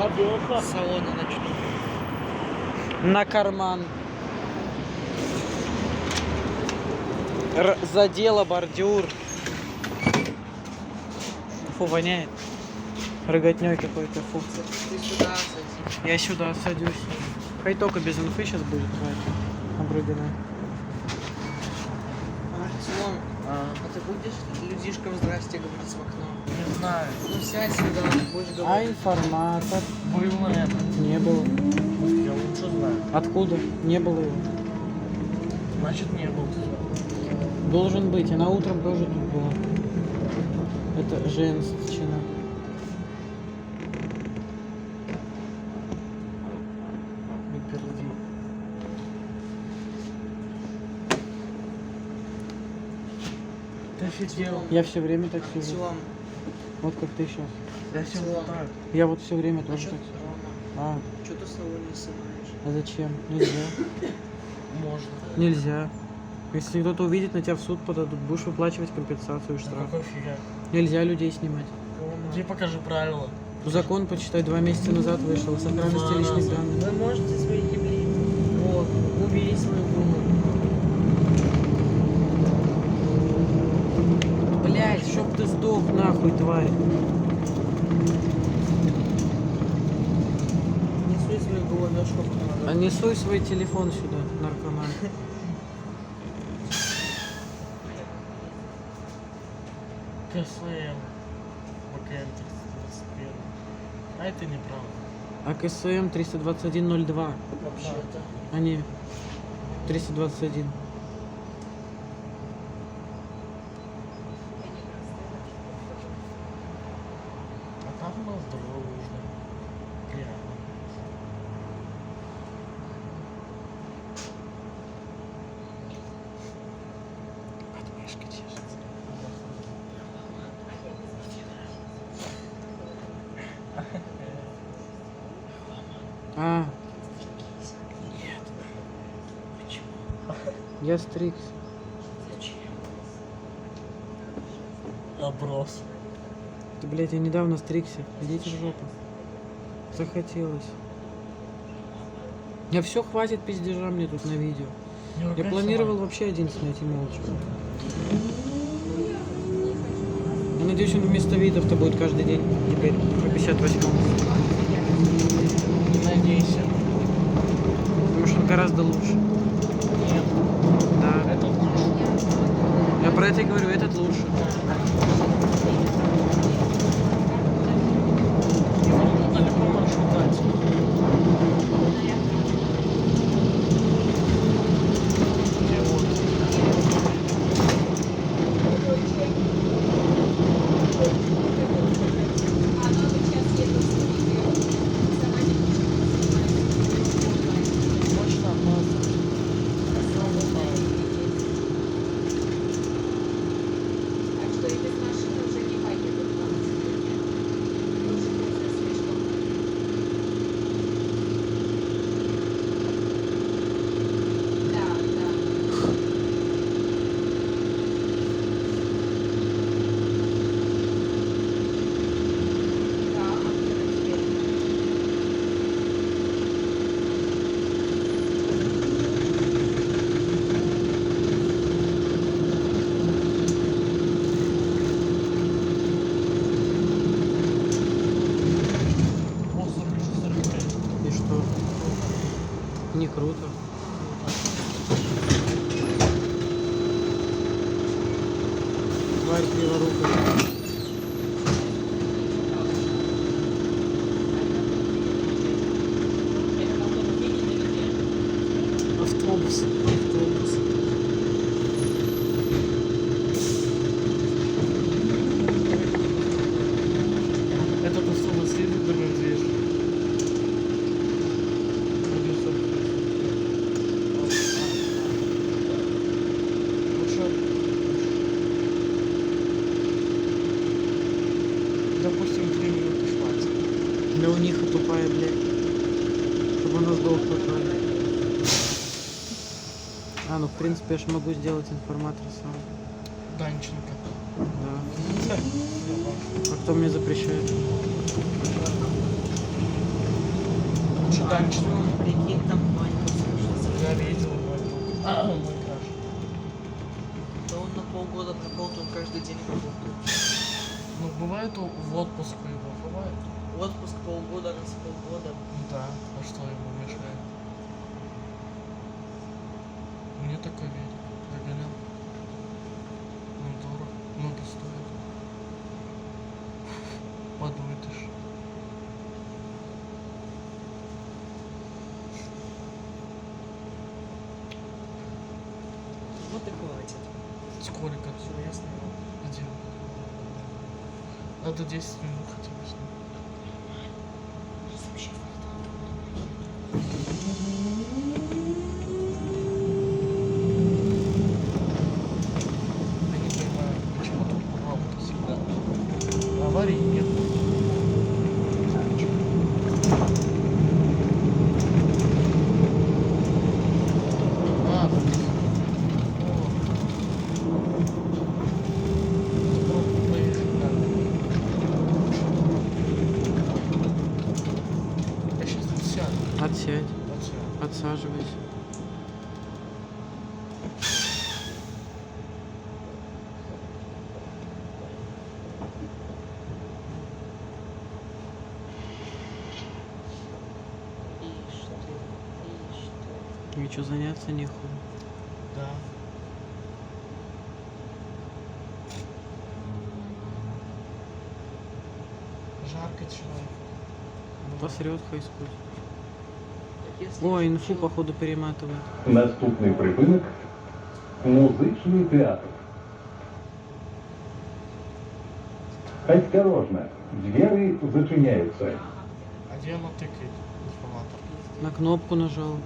С салона начну. На карман. Задела бордюр. Фу, воняет. Рыготнёй какой-то, фу. Ты сюда садись. Я сюда садюсь. Хай только без инфы сейчас будет какая-то обрыганная. Артём, а ты будешь людишкам здрасте говорить в окно? Не знаю. Ну сядь сюда, будешь А говорить. информатор? Было это. Не было. Я лучше знаю. Откуда? Не было его. Значит, не был. Должен быть. Она утром тоже тут была. Это женщина. Не перди. Ты офигел. Я все время так сижу. Артём, Вот как ты сейчас. Я все вот так. Я вот все время а тоже чё так ты, сижу. Рома, А, чё ты с того не снимаешь? а зачем? Нельзя. Можно. Нельзя. Если кто-то увидит, на тебя в суд подадут, будешь выплачивать компенсацию и Да штраф. какой фига? Нельзя людей снимать. Тебе покажи правила. Закон, почитай, 2 месяца назад вышел о сохранности личных данных. Вы можете свои ебли. Вот, убери свою гуму. Блять, чтоб ты сдох нахуй, тварь. Несу свою головешку. А не суй свой телефон сюда, наркоман. КСМ. БКМ 321. А это неправда. А КСМ 32102, Вообще-то. а не 321. А там у нас дорога нужна. Прямо. Подмышка чешется. А. Нет. Почему? Я стрикс. Зачем? Оброс. Ты, блядь, я недавно стрикся. Идите в жопу. Захотелось. Я все, хватит пиздежа мне тут на видео. Не Я ругайся, планировал мама. вообще один снять и молча. Я надеюсь, он вместо видов-то будет каждый день теперь по 58-му. Не надейся. Потому что он гораздо лучше. Нет. Да. Это лучше. Я про это и говорю, этот лучше. Его можно легко маршрутать. И вот. Мощно опасно. Так что и без машины уже не поедут к вам сегодня. Уже поздно слишком. Да, да. Да, а кто теперь? О, 45. И что? Не круто. Тварь криворукая. Автобус. Автобус. Этот автобус едет до Бензиш. Допустим, 3 минуты хватит. Да у них и тупая, блядь. Чтобы она сдохла, тварь. А, ну в принципе я же могу сделать информатор сам. Данченко. Да. А кто мне запрещает? раньше. Прикинь, там Ванька слушается. Я видел мой друг. Мой краш. Да он на полгода пропал, то он каждый день работает. Ну, бывает в отпуск его, бывает. Отпуск полгода, раз в полгода. Да, а что ему мешает? Мне такой велик загонял. Ну, дорого, много стоит. Подвытишь. Вот и хватит. Сколько? Все ясно. Где? Надо 10 минут хотя бы снять. Я не понимаю, почему тут пробка всегда? Аварий нет. А, вот их. О. Поехали, да. Я сейчас тут сяду. Отсядь, Вот сяду. подсаживайся. Ишь ты, ишь ты. Ничего заняться нехуй. Да. Жарко человек. Посрет хайскут. Так если О, еще инфу человек- походу перематывает. Наступний припинок музичний театр. Осторожно, двери зачиняются. А где она тыкает информатор? На кнопку нажал.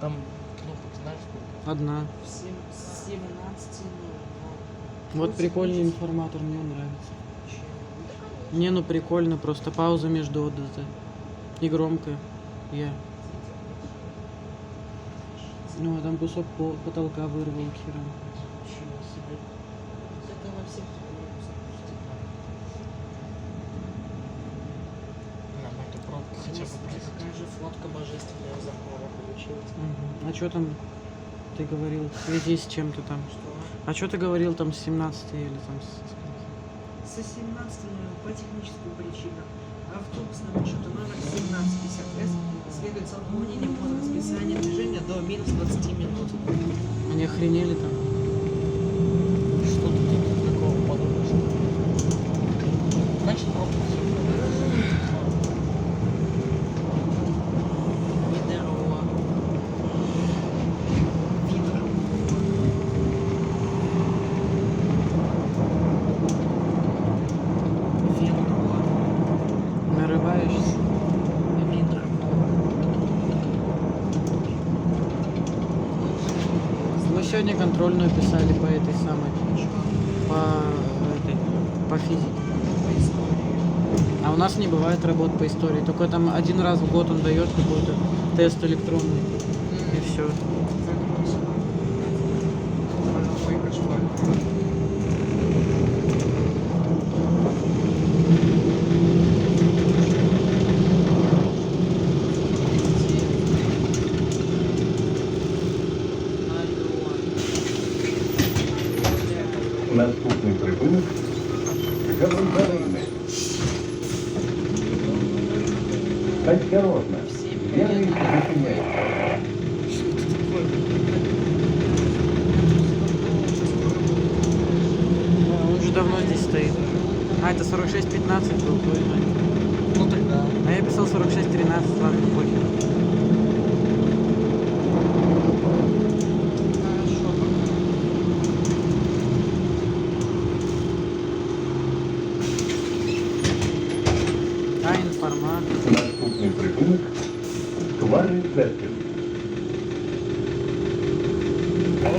Там кнопок знаешь сколько? Одна. В 17:00. Вот прикольный информатор, мне он нравится. Не, ну прикольно, просто пауза между отдыхом. И громко. Я. Ну, а там кусок потолка вырвал хером. Ничего себе. Это во всех Нам эту пробку хотя бы проехать. Такая же фотка божественная в Захара получилась. Мгм. А что там ты говорил? В связи с чем-то там? Что? А что ты говорил там с 17 или там Со 17 по техническим причинам автобусный маршрут номер 1750С следует с отклонением от расписания движения до минус 20 минут. Они охренели там? Что тут такого подумаешь? Значит, пробку все. Видео. Нарываешься? Мы сегодня контрольную писали по этой самой, по физике. А у нас не бывает работ по истории, только там один раз в год он дает какой-то тест электронный. И все. Наступний припинок Галандарини. Осторожно, двери зачиняются. Он же давно здесь стоит. А, это 4615 был, точно. Ну тогда. А я писал 4613, ладно, похер. А, информат. Наступний припинок Кварі Церквін.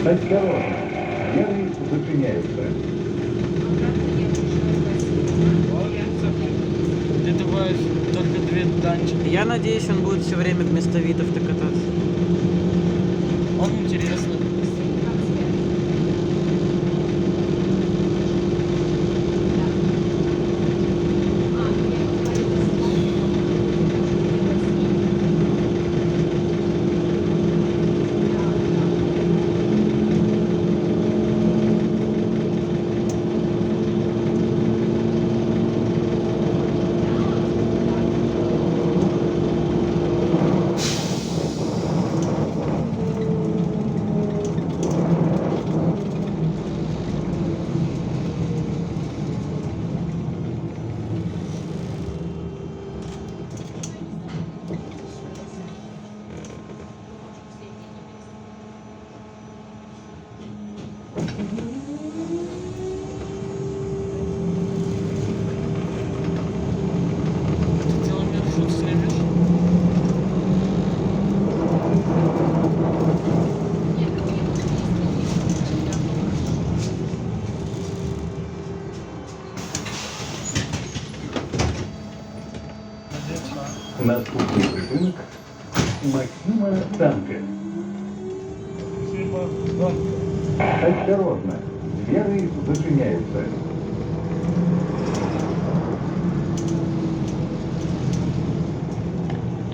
Осторожно, двери зачиняются. Ты добавишь только 2 данчика. Я надеюсь, он будет все время вместо видов-то кататься. Он интересный. Наступний припинок Максима Танка. Спасибо. Да. Осторожно, двери зачиняются.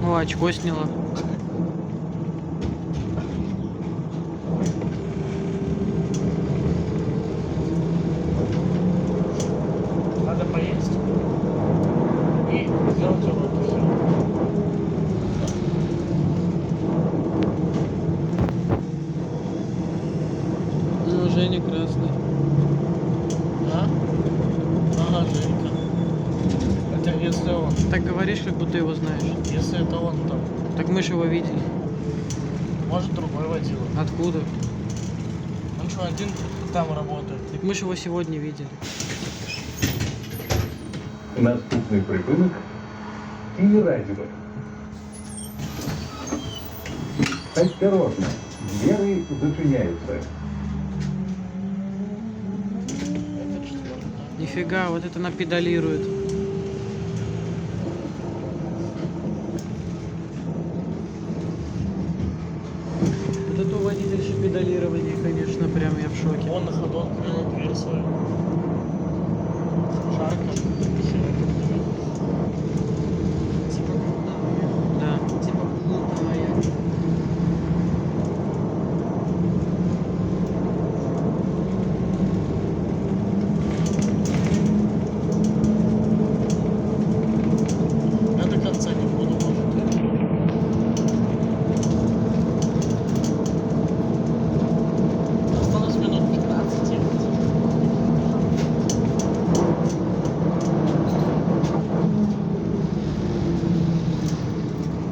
О, очко сняла. Надо поесть и сделать уроки. Все. Ну, Женя красный. А? Ага, Женька. Это если он. Так говоришь, как будто его знаешь. Если это он, то Так мы же его видели. может другой водила. Откуда? Он что, один там работает? Так мы же его сегодня видели. Наступний припинок Тимирязева. Осторожно, двери зачиняются. Это четвертый. Нифига, вот это напедалирует. Вот это у водительши педалирование, конечно, прям я в шоке. Он на ходу открыл дверь свою. Жарко. Типа крутая. Да. Типа крутая. Я до конца не буду, может. Осталось минут 15 ехать.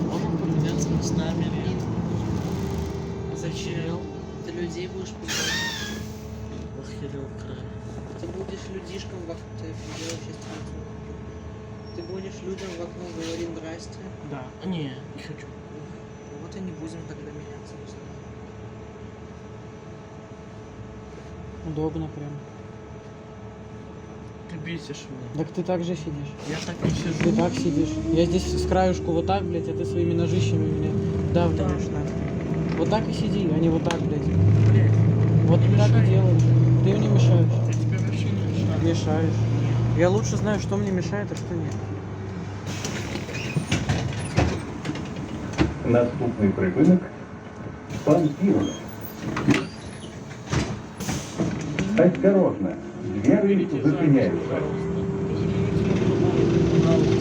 Можем поменяться местами или Зачем? Ты людей будешь пугать. охерел край. Ты будешь людишкам в окно, ты делаешь сейчас телефон. Ты будешь людям в окно говорить здрасте. Да. Не хочу. Вот и не будем тогда меняться. не знаю. Удобно прям. Ты бесишь меня. Так ты так же сидишь. Я так не Ты сижу. так сидишь. Я здесь с краюшку вот так, блядь, а ты своими ножищами меня давливаешь нахуй. Вот так и сиди, а не вот так, блядь. Блядь, Вот не так мешай. и делаешь. Ты мне мешаешь. я тебе вообще не мешаю. Мешаешь. Я лучше знаю, что мне мешает, а что нет. Наступний припинок Панфилов. Осторожно, двери Берите запись, зачиняются. пожалуйста. Извините, пожалуйста.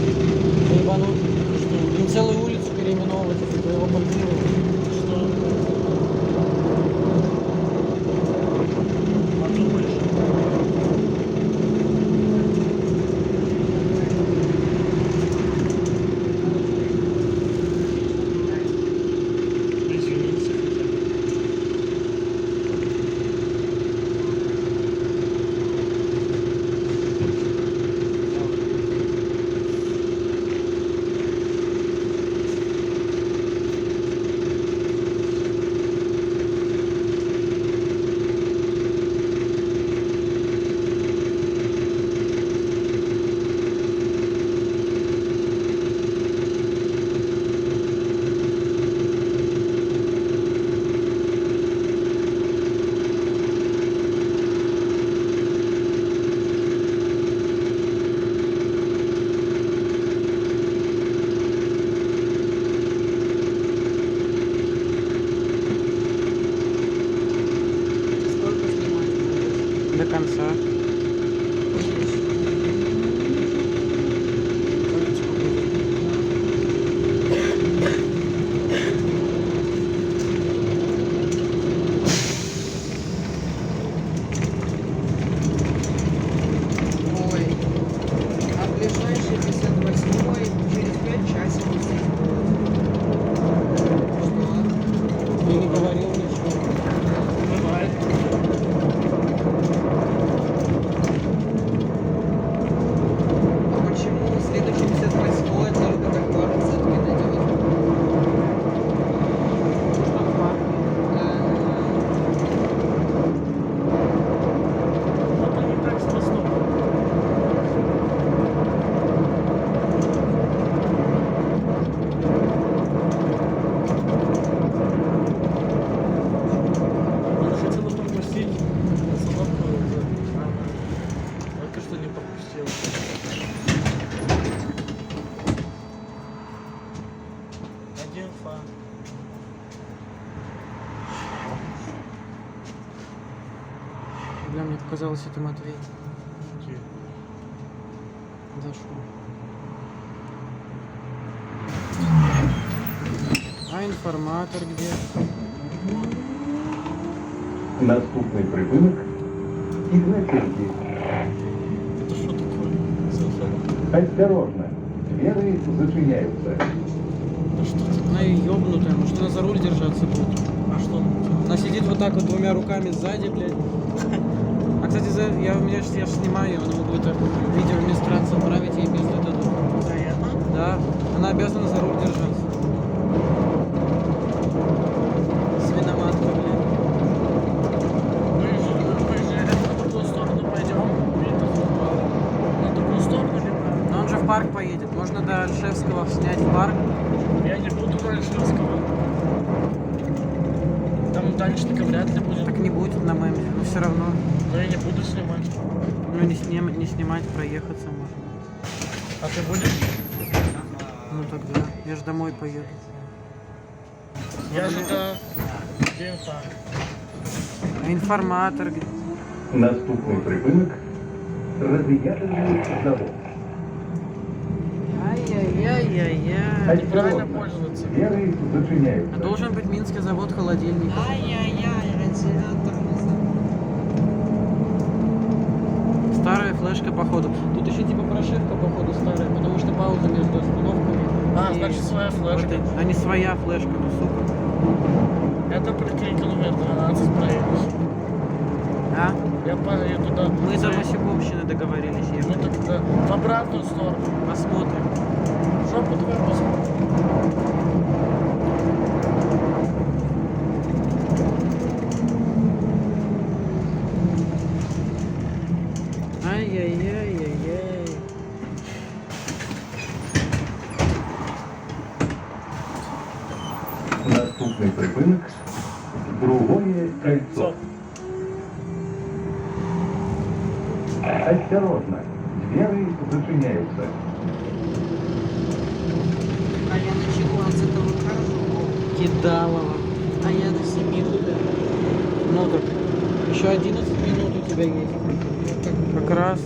Ебанут. Им целую улицу переименовывать из-за твоего Панфилова. Что? Подумаешь? Извините хотя бы. мне показалось, это Матвей. Где? Зашел. А информатор где? Наступний припинок Ігнатівки. Это что такое? Осторожно, двери зачиняются. Да что это? Она и ёбнутая, может она за руль держаться будет. А что она делает? Она сидит вот так вот двумя руками сзади, блядь. А кстати, я ж снимаю ее, она будет видео вместо отправить ей без этого. Да, она обязана за руль держаться. Свиноматка, блядь. Мы же на другую сторону пойдем. На другую сторону либо? Но он же в парк поедет. Можно до Альшевского снять в парк. Я не буду дальше рассказывать. Там дальше-то вряд ли будет. Так не будет на меме, но все равно. Но я не буду снимать. Ну не снимать, проехаться можно. А ты будешь? Ну тогда, я же домой поеду. Я же до... Где инфа? А информатор где? Наступний припинок радіаторний завод. Ай-яй-яй-яй-яй. Неправильно Осторожно, пользоваться. двери зачиняются. Должен быть Минский завод холодильников. Ай-яй-яй, радиатор не забыл. Старая флешка, походу. Тут еще типа прошивка, походу, старая, потому что пауза между остановками. А, И значит своя вот флешка. это- а не своя флешка, ну сука. Это приклейка номер 12 проедешь. А? Я поеду туда. Мы до Васюковщины договорились Мы ехать. тогда в обратную сторону. Посмотрим. Жопу давай посмотрим. Ай-яй-яй-яй-яй. Наступний припинок другое кольцо. Осторожно, двери зачиняются. А я начала с этого хорошо. Кидалова. А я до 7 гуляю. Ну так, еще 11 минут у тебя есть. Как раз.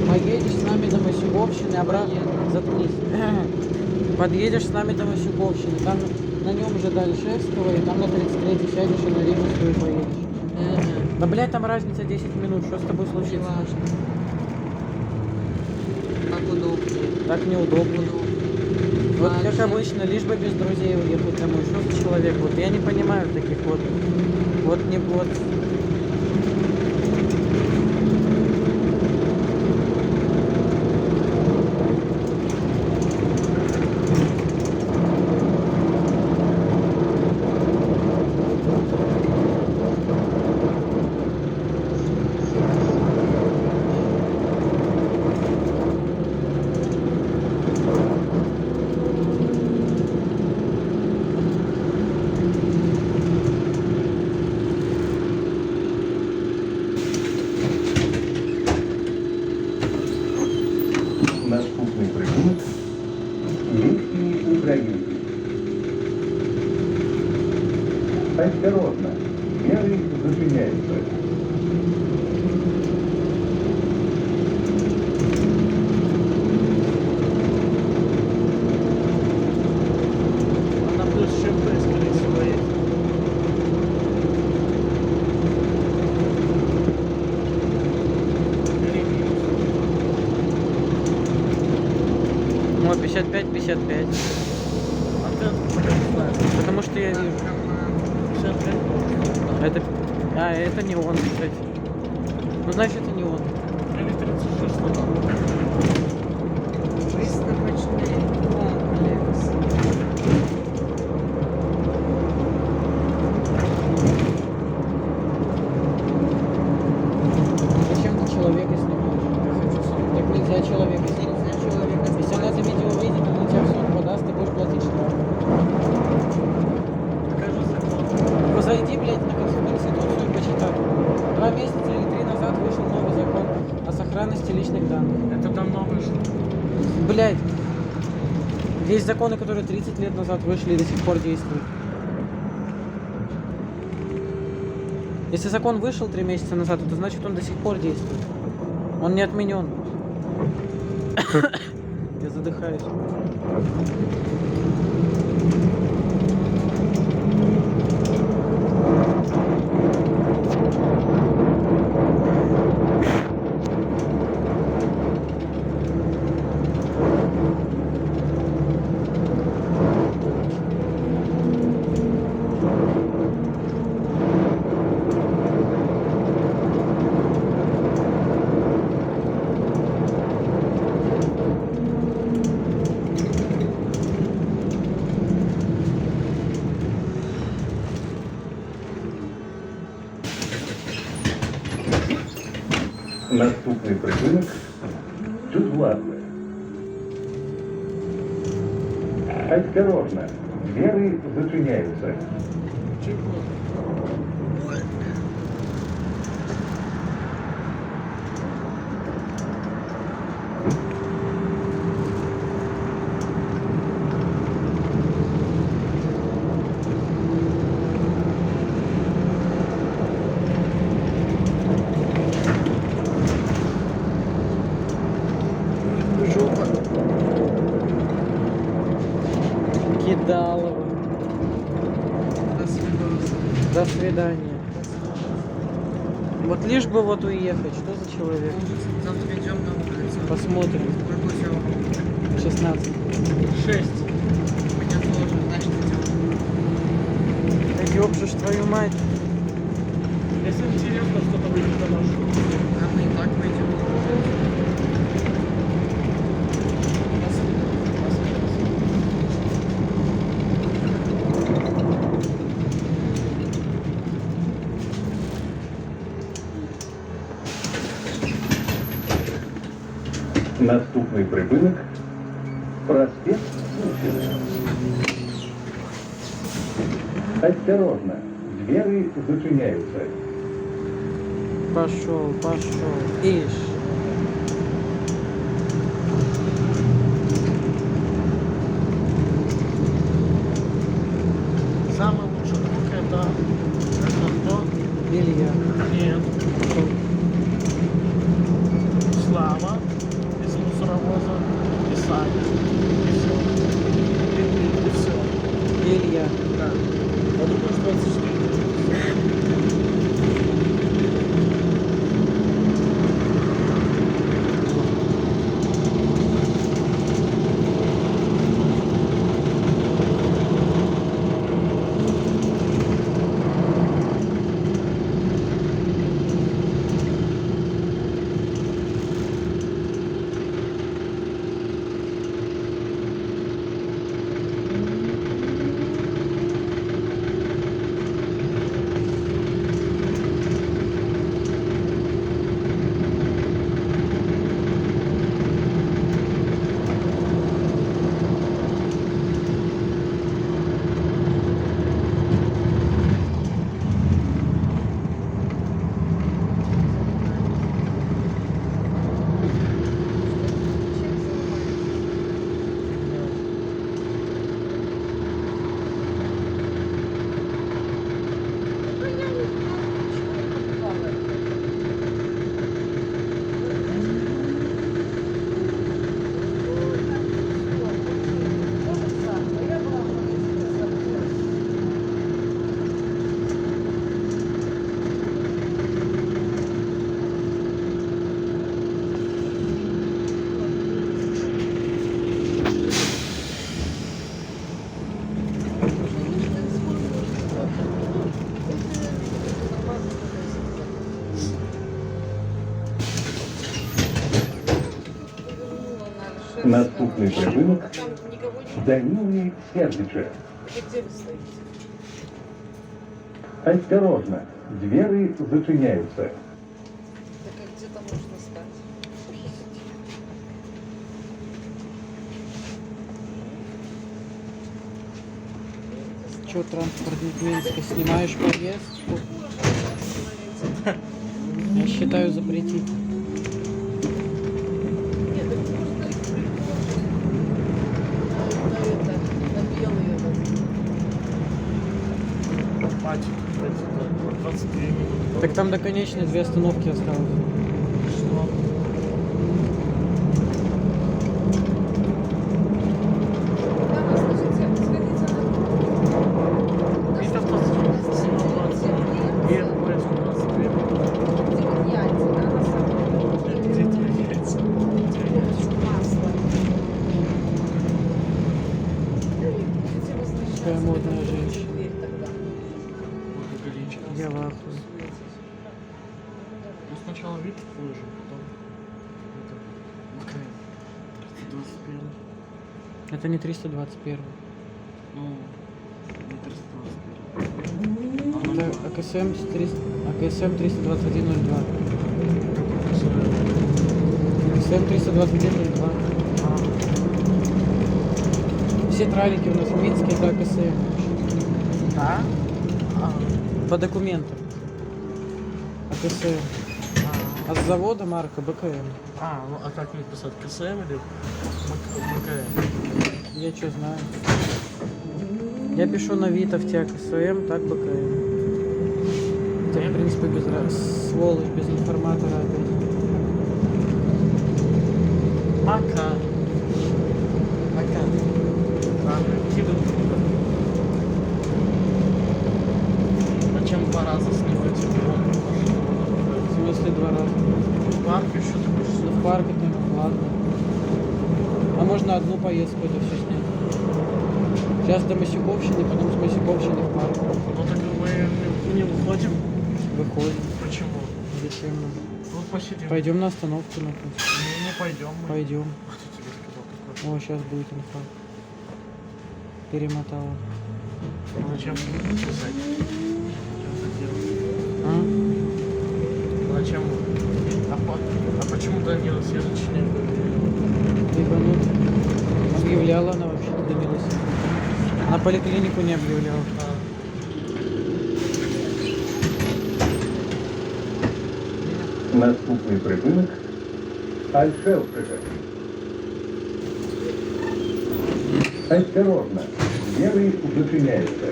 Поедешь с нами до Васюковщины, обратно. Заткнись. Подъедешь с нами до Васюковщины, там на нем же до Альшевского, и там на 33-й сядешь и на Римовскую поедешь. Да, блядь, там разница 10 минут, что с тобой случится? Важно. Как удобнее. Так неудобно. Вот как обычно, лишь бы без друзей уехать домой. Что за человек? Вот я не понимаю таких вот. Вот не вот. Наступний припинок Мінські Українки. Осторожно, двери зачиняются. Она плюс чем-то, скорее всего, есть. Ну, 55-55. А ты откуда знаешь? Потому что я вижу. 55? Это... А, это не он, кстати. Ну, значит, это не он. Или 36 вот. Выставочный комплекс. Зачем ты человека снимаешь? Я хочу сам. Так нельзя человека снимать. Нельзя человека Если он это видео выйдет, он на тебя в суд подаст, ты будешь платить штраф. Покажи закон. Ну, зайди, блядь, на Конституцию и почитай. 2 месяца или 3 назад вышел новый закон о сохранности личных данных. Это давно вышло. Блядь, Есть законы, которые 30 лет назад вышли и до сих пор действуют. Если закон вышел 3 месяца назад, это значит, он до сих пор действует. Он не отменен. Я задыхаюсь. Наступний припинок чуть власне. Осторожно, двери зачиняются. Кидалово. До свидания. До свидания. Вот лишь бы вот уехать. Что за человек? Завтра идем на улицу. Посмотрим. Какой сегодня? 16. 6. Меня тоже, значит, идем. Да ёб же ж твою мать. Если интересно, что-то выйдет на маршрут. А мы и так пойдем. Наступний припинок проспект Пушкина. Осторожно, двери зачиняются. Пошел, пошел. Ишь. Самый лучший друг это кто? Илья. Нет. Слава из мусоровоза и Саня. И все. И все. Илья. Да. Я думаю, что 24. Наступний припинок А там никого не... Данилы Сердича. Где вы стоите? Осторожно, двери зачиняются. Так а где-то можно стать. Че, транспортник Минска, снимаешь повестку? Я считаю запретить. Нет, так можно их 22 минуты. Так там до конечной 2 остановки осталось. Что? Давай, слушайте, сходите на... Вид автострад 7:20. И РПС 22 минуты. Яйца, да, на самом деле. Где твои яйца? Где яйца? Масло. Такая модная женщина. Благоголичие. Я в ахуе. Ну сначала вид выложим, потом это КМ. 321. Это не 321. Ну, не 321. Это АКСМ 32102. АКСМ 32102. Все тралики у нас в Минске это АКСМ. Да? По документам. АКСМ. А с завода марка БКМ. Ну а как мне писать? КСМ или МКМ? Я что знаю. Я пишу на Вита в тебя КСМ, так БКМ. Хотя, в принципе, без сволочь, без информатора опять. Пока. Пока. Ладно, кидаю. Зачем 2 раза снимать вон машину? В смысле 2 раза? В парк еще ты будешь Ну, в парк это ладно. А можно одну поездку это все снять. Сейчас до Масюковщины, потом с Масюковщины в парк. Ну так мы не выходим. Выходим. Почему? Зачем нам? Вот посидим. Пойдем на остановку на путь. Не пойдем мы. Пойдем. Кто тебе сказал такое? О, сейчас будет инфа. Перемотала. Зачем писать? Зачем это делать? А? Зачем? А почему Данила Следующий не говорит? Ебанут. Объявляла она вообще до милости. На поликлинику не объявляла. Наступний припинок Альшевская. Осторожно, двери зачиняються.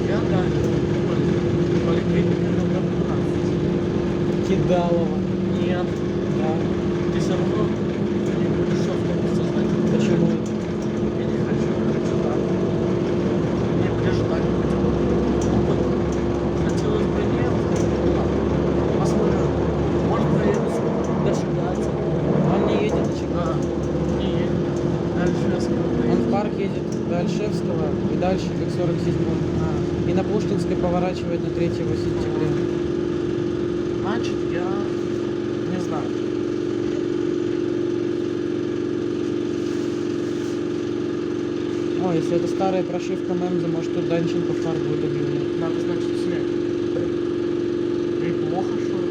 Я да. Поликлиника номер 12. Кидалова. Нет. Да. Ты все равно не будешь в автобусе знать. Почему? Я не хочу. Хочу так. Мне ближе так. Хотелось бы нет. Посмотрим. Может проеду дожидаться. Он не едет до Чикаго. Да. Не едет. Дальше я Он в парк едет до Альшевского и дальше как 47 И на Пушкинской поворачивает на 3 сентября. Значит, я не знаю. О, если это старая прошивка Мемза, может тут Данченко в парк будет объявлять. Надо, значит, снять. И плохо, что ли?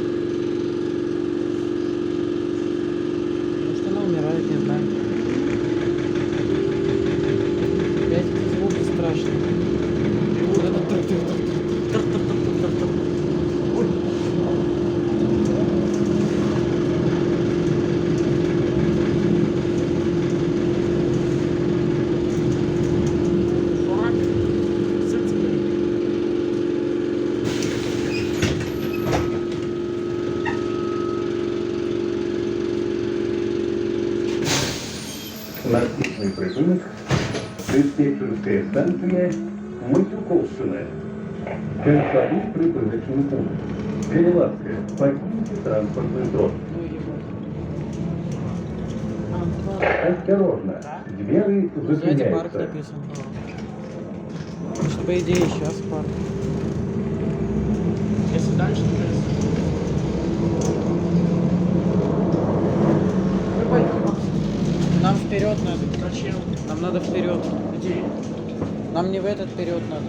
Может она умирает, не знаю. Опять эти звуки страшные. Вот это тук-тук-тук-тук. Наступний припинок диспетчерська станція Матюковщина. Часовий припиночний пункт. Перелазка. Покиньте транспортный дрон. Ну ебать. Осторожно, двери Сзади парк зачиняются. написан. Значит, по идее, сейчас парк. Если дальше, то есть... Мы пойдем. Нам вперед надо. Зачем? Нам надо вперед. Где? Нам не в этот вперед надо.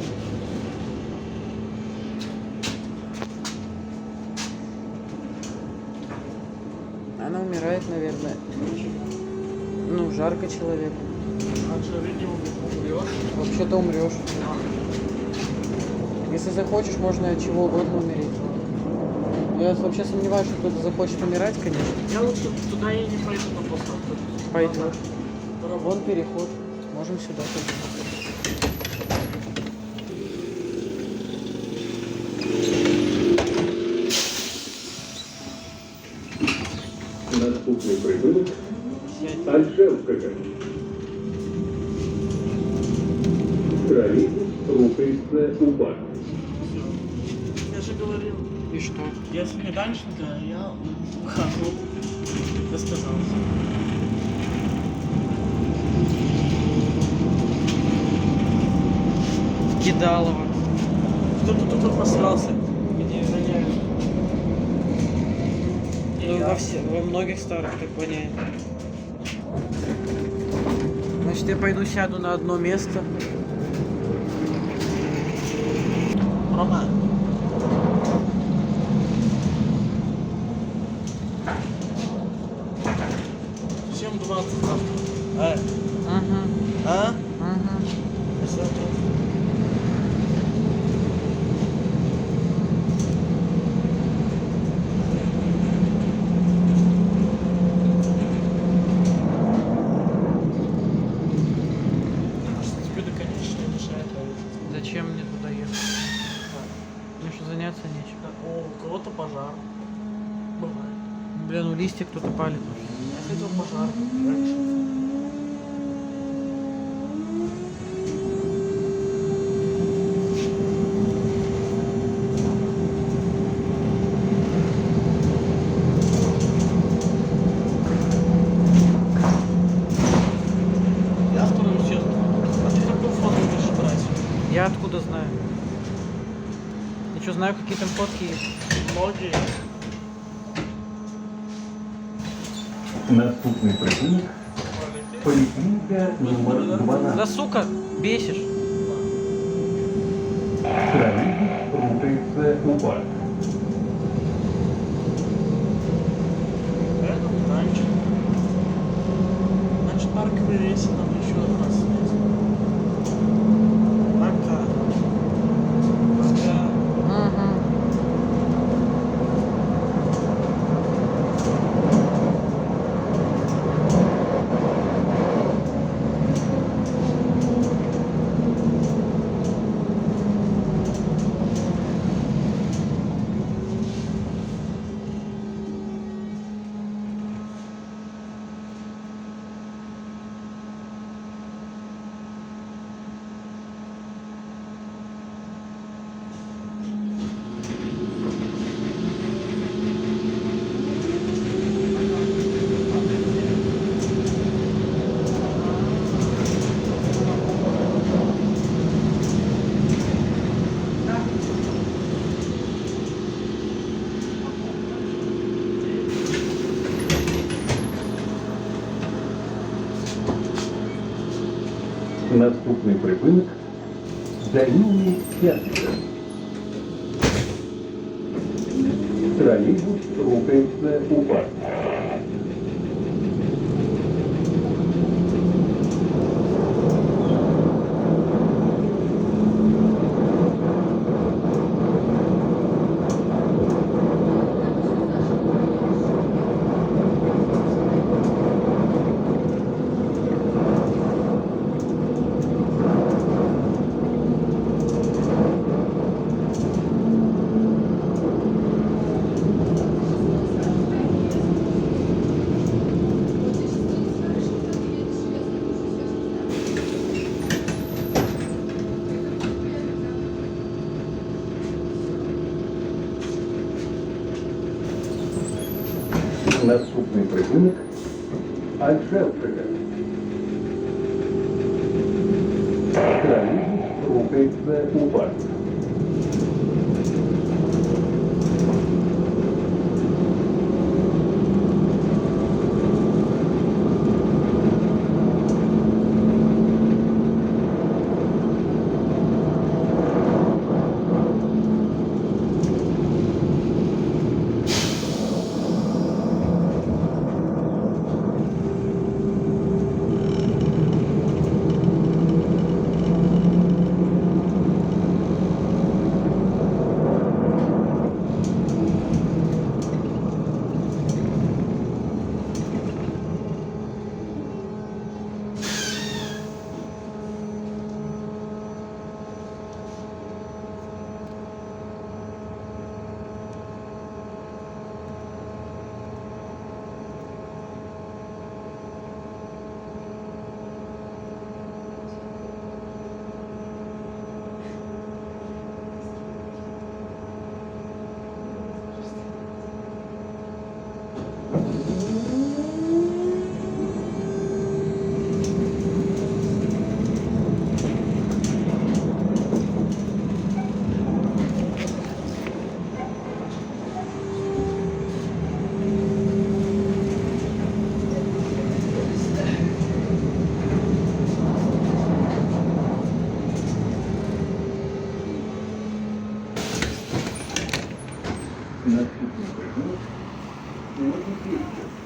Она умирает, наверное. Ну, жарко человеку. А что, видимо, умрешь? Вообще-то умрешь. Если захочешь, можно от чего угодно умереть. Я вообще сомневаюсь, что кто-то захочет умирать, конечно. Я лучше туда и не пойду на посадку. Пойдет. Вон переход. Можем сюда пойти. Наступний припинок Альшевська. Троллейбус рухається у бак. Я же говорил, И что? если не Данченко, я ухожу. Высказался. Кидалово. Кто-то тут посрался. Где гоняют? Ну, во многих старых так воняет. Значит, я пойду сяду на одно место. Рома. Всем 20 завтра. Ага. А? Ага. Всё. Что тебе до конечной мешает поехать? Зачем мне туда ехать? Мне что, заняться нечем? О, у кого-то пожар. Бывает. Блин, ну листья кто-то палит. Я хотел пожар раньше. Я вторую сетку. А ты какую фото будешь брать? Я откуда знаю? Я что, знаю, какие там фотки есть? Многие. Наступний припинок поліклініка номер 12. Да сука, бесишь. Троллейбус рухається у бак. Это раньше. Значит, парковый рейс нам еще раз снять. Пока. Пока. Ага. Наступний припинок Данілі П'ятниця. Троллейбус рухається у бак. Наступний припинок Альшевська. Троллейбус рухається у бак. Наступний припинок Новокопійська.